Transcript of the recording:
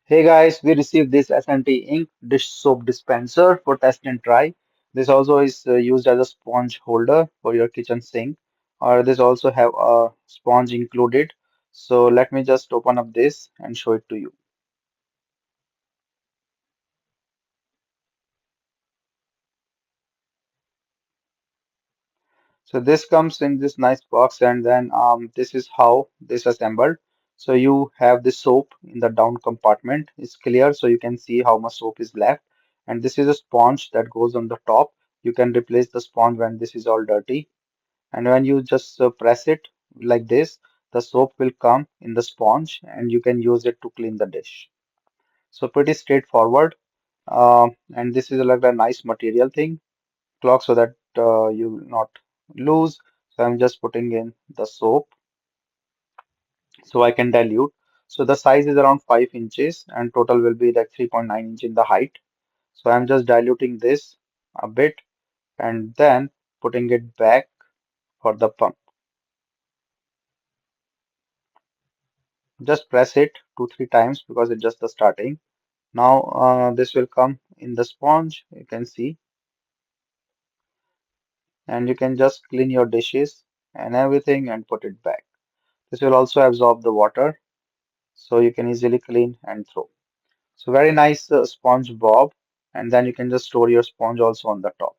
Hey guys, we received this S&T Ink dish soap dispenser for test and try. This also is used as a sponge holder for your kitchen sink, or this also have a sponge included. So let me just open up this and show it to you. So this comes in this nice box, and then this is how this assembled. So you have the soap in the down compartment. It's clear, so you can see how much soap is left. And this is a sponge that goes on the top. You can replace the sponge when this is all dirty. And when you just press it like this, the soap will come in the sponge and you can use it to clean the dish. So pretty straightforward. And this is like a nice material thing, clock, so that you will not lose. So I'm just putting in the soap so I can dilute. So the size is around 5 inches and total will be like 3.9 inch in the height. So I'm just diluting this a bit and then putting it back for the pump. Just press it 2-3 times because it's just the starting. Now this will come in the sponge, you can see, and you can just clean your dishes and everything and put it back. This will also absorb the water, so you can easily clean and throw. So very nice sponge bob, and then you can just store your sponge also on the top.